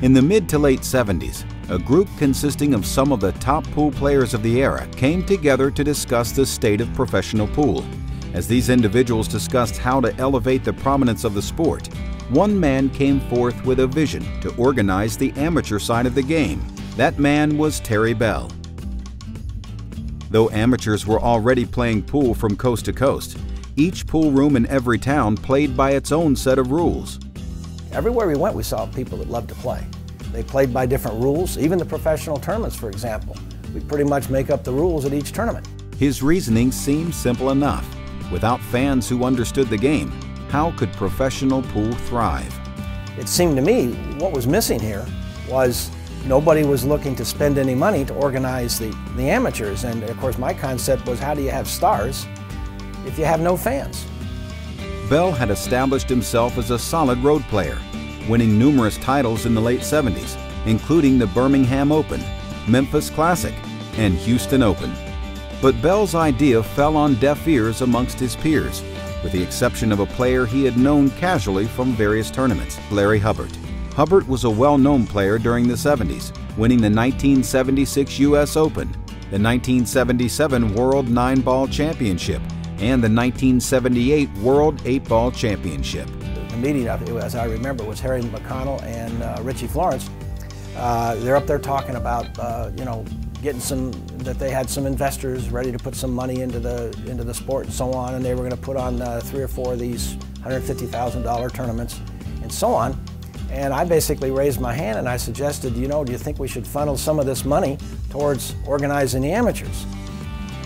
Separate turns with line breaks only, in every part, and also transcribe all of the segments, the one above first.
In the mid to late 70s, a group consisting of some of the top pool players of the era came together to discuss the state of professional pool. As these individuals discussed how to elevate the prominence of the sport, one man came forth with a vision to organize the amateur side of the game. That man was Terry Bell. Though amateurs were already playing pool from coast to coast, each pool room in every town played by its own set of rules.
Everywhere we went, we saw people that loved to play. They played by different rules, even the professional tournaments, for example. We pretty much make up the rules at each tournament.
His reasoning seemed simple enough. Without fans who understood the game, how could professional pool thrive?
It seemed to me what was missing here was nobody was looking to spend any money to organize the amateurs. And of course my concept was, how do you have stars if you have no fans?
Bell had established himself as a solid road player, winning numerous titles in the late 70s, including the Birmingham Open, Memphis Classic, and Houston Open. But Bell's idea fell on deaf ears amongst his peers, with the exception of a player he had known casually from various tournaments, Larry Hubbart. Hubbart was a well-known player during the 70s, winning the 1976 U.S. Open, the 1977 World 9-Ball Championship, and the 1978 World 8-Ball Championship.
The meeting, as I remember, was Harry McConnell and Richie Florence. They're up there talking about, getting that they had some investors ready to put some money into the sport and so on, and they were going to put on 3 or 4 of these $150,000 tournaments and so on. And I basically raised my hand and I suggested, do you think we should funnel some of this money towards organizing the amateurs?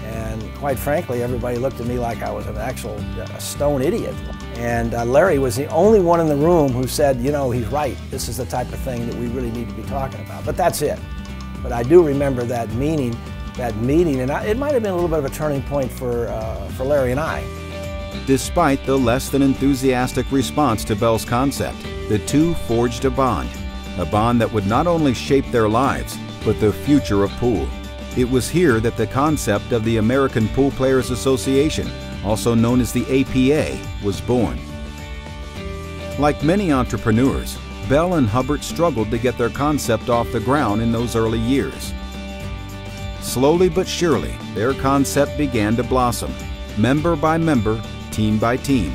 And quite frankly, everybody looked at me like I was a stone idiot. And Larry was the only one in the room who said, he's right, this is the type of thing that we really need to be talking about. But that's it. But I do remember that meeting, and it might have been a little bit of a turning point for Larry and I.
Despite the less than enthusiastic response to Bell's concept, the two forged a bond that would not only shape their lives, but the future of pool. It was here that the concept of the American Pool Players Association, also known as the APA, was born. Like many entrepreneurs, Bell and Hubbart struggled to get their concept off the ground in those early years. Slowly but surely, their concept began to blossom, member by member, team by team.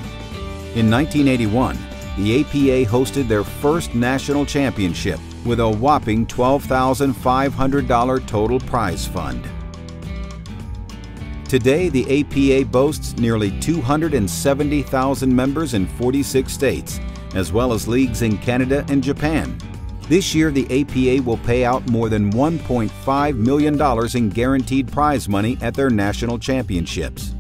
In 1981, the APA hosted their first national championship with a whopping $12,500 total prize fund. Today, the APA boasts nearly 270,000 members in 46 states, as well as leagues in Canada and Japan. This year, the APA will pay out more than $1.5 million in guaranteed prize money at their national championships.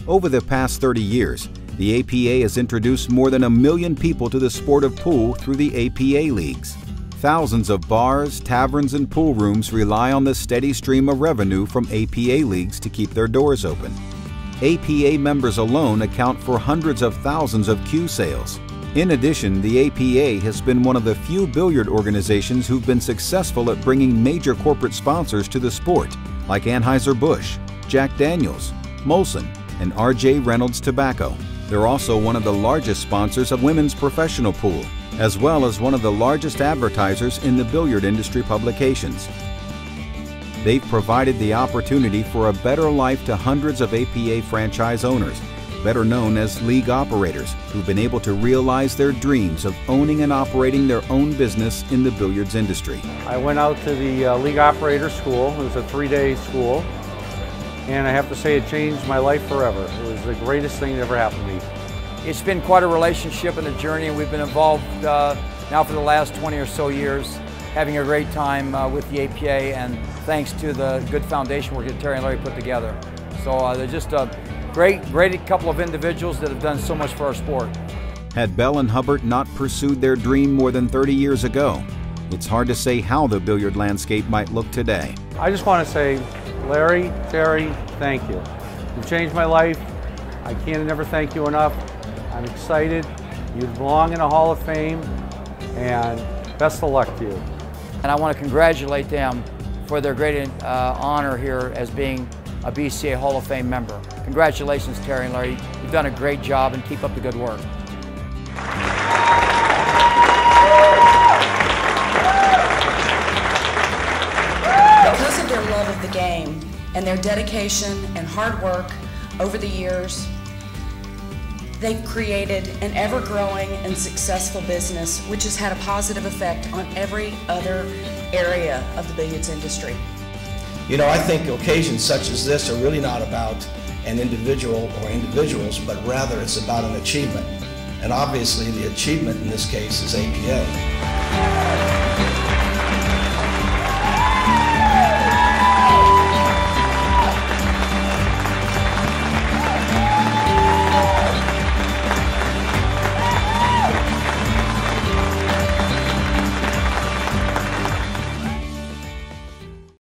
Over the past 30 years, the APA has introduced more than 1 million people to the sport of pool through the APA leagues. Thousands of bars, taverns, and pool rooms rely on the steady stream of revenue from APA leagues to keep their doors open. APA members alone account for hundreds of thousands of cue sales. In addition, the APA has been one of the few billiard organizations who've been successful at bringing major corporate sponsors to the sport, like Anheuser-Busch, Jack Daniels, Molson, and R.J. Reynolds Tobacco. They're also one of the largest sponsors of women's professional pool, as well as one of the largest advertisers in the billiard industry publications. They've provided the opportunity for a better life to hundreds of APA franchise owners, better known as league operators, who've been able to realize their dreams of owning and operating their own business in the billiards industry.
I went out to the league operator school. It was a 3-day school, and I have to say it changed my life forever. It was the greatest thing that ever happened to me.
It's been quite a relationship and a journey, and we've been involved now for the last 20 or so years, having a great time with the APA, and thanks to the good foundation work that Terry and Larry put together. So they're just a great couple of individuals that have done so much for our sport.
Had Bell and Hubbart not pursued their dream more than 30 years ago, it's hard to say how the billiard landscape might look today.
I just want to say, Larry, Terry, thank you. You've changed my life. I can't never thank you enough. I'm excited. You belong in a Hall of Fame, and best of luck to you.
And I want to congratulate them for their great honor here as being a BCA Hall of Fame member. Congratulations, Terry and Larry. You've done a great job, and keep up the good work.
game, and their dedication and hard work over the years, they've created an ever-growing and successful business which has had a positive effect on every other area of the billiards industry.
You know, I think occasions such as this are really not about an individual or individuals, but rather it's about an achievement. And obviously the achievement in this case is APA.